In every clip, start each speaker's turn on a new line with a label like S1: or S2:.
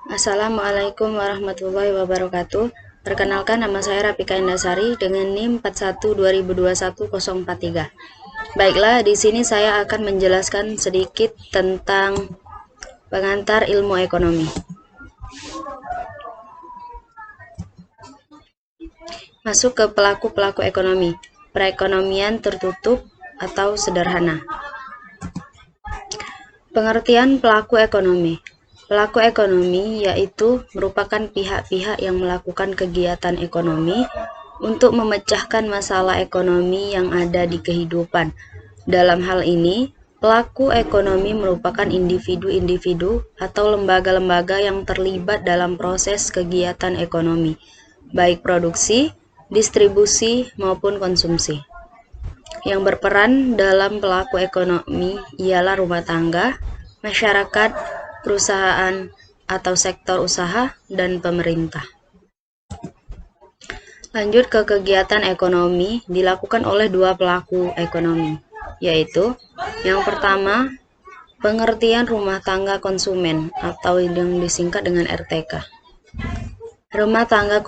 S1: Assalamualaikum warahmatullahi wabarakatuh. Perkenalkan, nama saya Rafika Indasari dengan NIM 412021-043. Baiklah, di sini saya akan menjelaskan sedikit tentang pengantar ilmu ekonomi. Masuk ke pelaku-pelaku ekonomi. Perekonomian tertutup atau sederhana. Pengertian pelaku ekonomi. Pelaku ekonomi yaitu merupakan pihak-pihak yang melakukan kegiatan ekonomi untuk memecahkan masalah ekonomi yang ada di kehidupan. Dalam hal ini, pelaku ekonomi merupakan individu-individu atau lembaga-lembaga yang terlibat dalam proses kegiatan ekonomi, baik produksi, distribusi, maupun konsumsi. Yang berperan dalam pelaku ekonomi ialah rumah tangga, masyarakat, perusahaan atau sektor usaha, dan pemerintah. Lanjut ke kegiatan ekonomi dilakukan oleh dua pelaku ekonomi, yaitu yang pertama, pengertian rumah tangga konsumen atau yang disingkat dengan RTK. Rumah tangga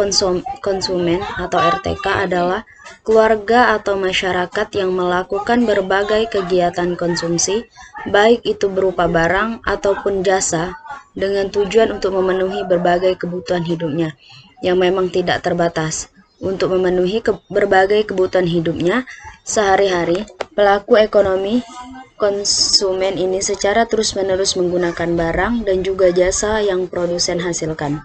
S1: konsumen atau RTK adalah keluarga atau masyarakat yang melakukan berbagai kegiatan konsumsi, baik itu berupa barang ataupun jasa, dengan tujuan untuk memenuhi berbagai kebutuhan hidupnya, yang memang tidak terbatas. Untuk memenuhi berbagai kebutuhan hidupnya sehari-hari, pelaku ekonomi konsumen ini secara terus-menerus menggunakan barang dan juga jasa yang produsen hasilkan.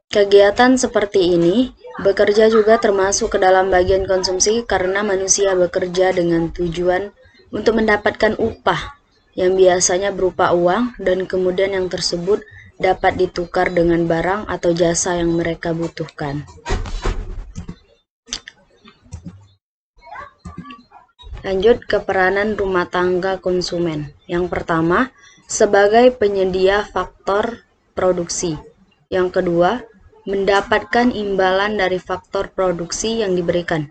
S1: Kegiatan seperti ini bekerja juga termasuk ke dalam bagian konsumsi karena manusia bekerja dengan tujuan untuk mendapatkan upah yang biasanya berupa uang dan kemudian yang tersebut dapat ditukar dengan barang atau jasa yang mereka butuhkan. Lanjut ke peranan rumah tangga konsumen. Yang pertama, sebagai penyedia faktor produksi. Yang kedua, mendapatkan imbalan dari faktor produksi yang diberikan.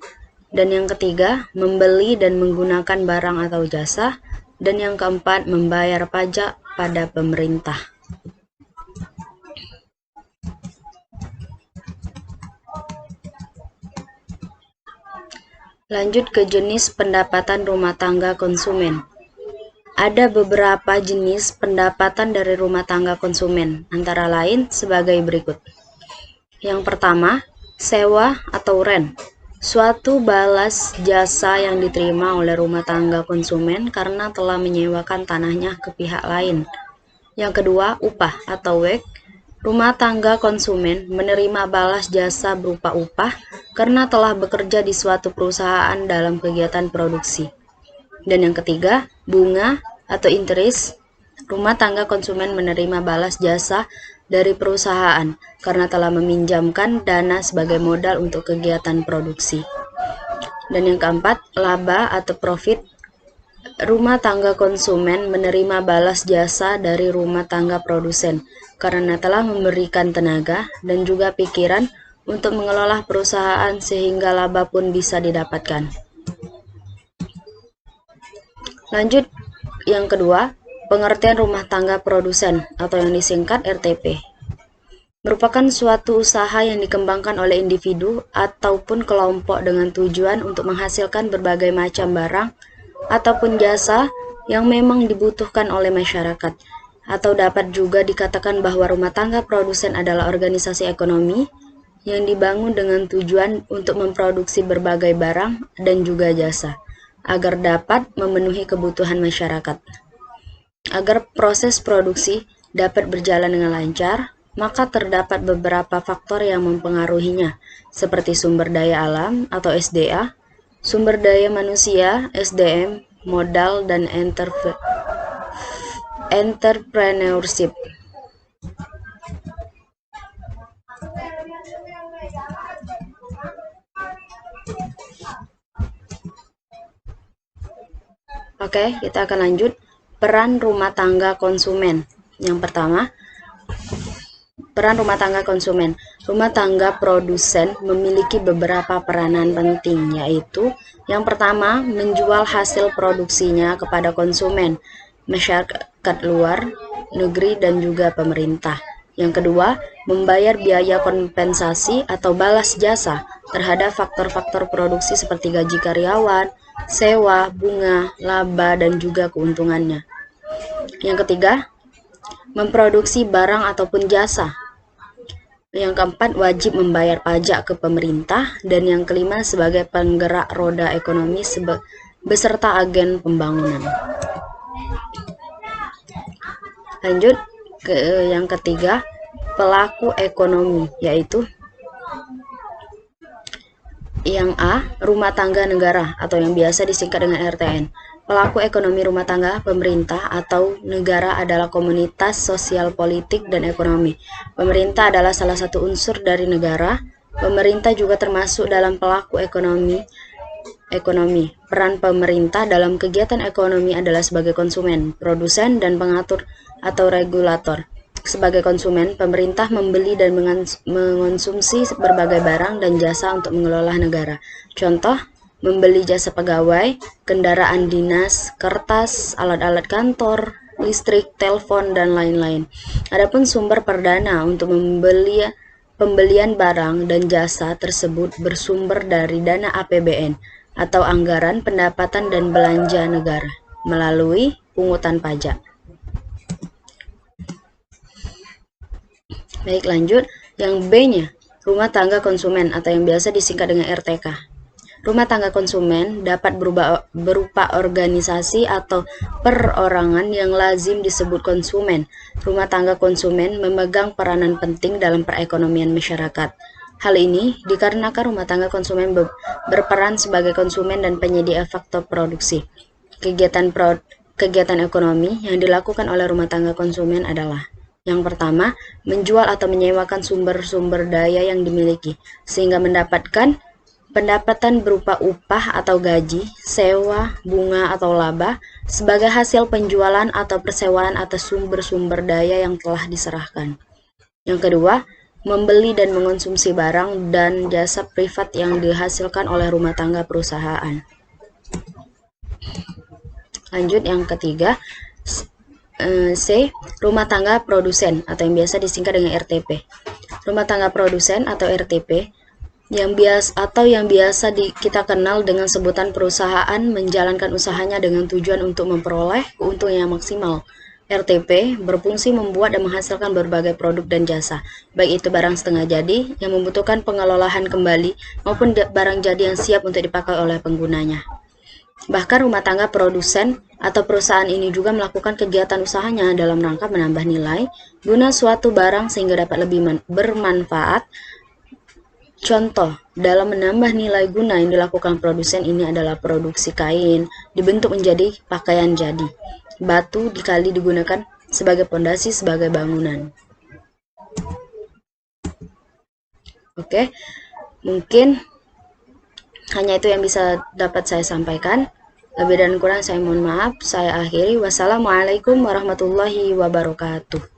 S1: Dan yang ketiga, membeli dan menggunakan barang atau jasa. Dan yang keempat, membayar pajak pada pemerintah. Lanjut ke jenis pendapatan rumah tangga konsumen. Ada beberapa jenis pendapatan dari rumah tangga konsumen, antara lain sebagai berikut. Yang pertama, sewa atau rent. Suatu balas jasa yang diterima oleh rumah tangga konsumen karena telah menyewakan tanahnya ke pihak lain. Yang kedua, upah atau wage. Rumah tangga konsumen menerima balas jasa berupa upah karena telah bekerja di suatu perusahaan dalam kegiatan produksi. Dan yang ketiga, bunga atau interest. Rumah tangga konsumen menerima balas jasa dari perusahaan karena telah meminjamkan dana sebagai modal untuk kegiatan produksi. Dan yang keempat, laba atau profit. Rumah tangga konsumen menerima balas jasa dari rumah tangga produsen karena telah memberikan tenaga dan juga pikiran untuk mengelola perusahaan sehingga laba pun bisa didapatkan. Lanjut yang kedua, pengertian rumah tangga produsen atau yang disingkat RTP. Merupakan suatu usaha yang dikembangkan oleh individu ataupun kelompok dengan tujuan untuk menghasilkan berbagai macam barang ataupun jasa yang memang dibutuhkan oleh masyarakat. Atau dapat juga dikatakan bahwa rumah tangga produsen adalah organisasi ekonomi yang dibangun dengan tujuan untuk memproduksi berbagai barang dan juga jasa agar dapat memenuhi kebutuhan masyarakat. Agar proses produksi dapat berjalan dengan lancar, maka terdapat beberapa faktor yang mempengaruhinya, seperti sumber daya alam atau SDA, sumber daya manusia SDM, modal, dan entrepreneurship. Oke, kita akan lanjut. Peran rumah tangga konsumen. Yang pertama, peran rumah tangga konsumen. Rumah tangga produsen memiliki beberapa peranan penting, yaitu yang pertama, menjual hasil produksinya kepada konsumen, masyarakat luar negeri, dan juga pemerintah. Yang kedua, membayar biaya kompensasi atau balas jasa terhadap faktor-faktor produksi seperti gaji karyawan, sewa, bunga, laba, dan juga keuntungannya. Yang ketiga, memproduksi barang ataupun jasa. Yang keempat, wajib membayar pajak ke pemerintah. Dan yang kelima, sebagai penggerak roda ekonomi beserta agen pembangunan. Lanjut ke yang ketiga, pelaku ekonomi, yaitu yang A, rumah tangga negara atau yang biasa disingkat dengan RTN. Pelaku ekonomi rumah tangga, pemerintah atau negara adalah komunitas sosial, politik, dan ekonomi. Pemerintah adalah salah satu unsur dari negara. Pemerintah juga termasuk dalam pelaku ekonomi. Peran pemerintah dalam kegiatan ekonomi adalah sebagai konsumen, produsen, dan pengatur atau regulator. Sebagai konsumen, pemerintah membeli dan mengonsumsi berbagai barang dan jasa untuk mengelola negara. Contoh, membeli jasa pegawai, kendaraan dinas, kertas, alat-alat kantor, listrik, telepon, dan lain-lain. Adapun sumber perdana untuk pembelian barang dan jasa tersebut bersumber dari dana APBN atau anggaran pendapatan dan belanja negara melalui pungutan pajak. Baik, lanjut. Yang B-nya, rumah tangga konsumen atau yang biasa disingkat dengan RTK. Rumah tangga konsumen dapat berupa organisasi atau perorangan yang lazim disebut konsumen. Rumah tangga konsumen memegang peranan penting dalam perekonomian masyarakat. Hal ini dikarenakan rumah tangga konsumen berperan sebagai konsumen dan penyedia faktor produksi. Kegiatan ekonomi yang dilakukan oleh rumah tangga konsumen adalah: yang pertama, menjual atau menyewakan sumber-sumber daya yang dimiliki, sehingga mendapatkan pendapatan berupa upah atau gaji, sewa, bunga, atau laba, sebagai hasil penjualan atau persewaan atas sumber-sumber daya yang telah diserahkan. Yang kedua, membeli dan mengonsumsi barang dan jasa privat yang dihasilkan oleh rumah tangga perusahaan. Lanjut, yang ketiga, C. Rumah tangga produsen atau yang biasa disingkat dengan RTP. Rumah tangga produsen atau RTP yang biasa kita kenal dengan sebutan perusahaan menjalankan usahanya dengan tujuan untuk memperoleh keuntungan yang maksimal. RTP berfungsi membuat dan menghasilkan berbagai produk dan jasa, baik itu barang setengah jadi yang membutuhkan pengelolaan kembali maupun barang jadi yang siap untuk dipakai oleh penggunanya. Bahkan rumah tangga produsen atau perusahaan ini juga melakukan kegiatan usahanya dalam rangka menambah nilai guna suatu barang sehingga dapat lebih bermanfaat. Contoh, dalam menambah nilai guna yang dilakukan produsen ini adalah produksi kain dibentuk menjadi pakaian jadi. Batu dikali digunakan sebagai pondasi sebagai bangunan. Oke, mungkin hanya itu yang bisa dapat saya sampaikan. Lebih dan kurang saya mohon maaf. Saya akhiri. Wassalamualaikum warahmatullahi wabarakatuh.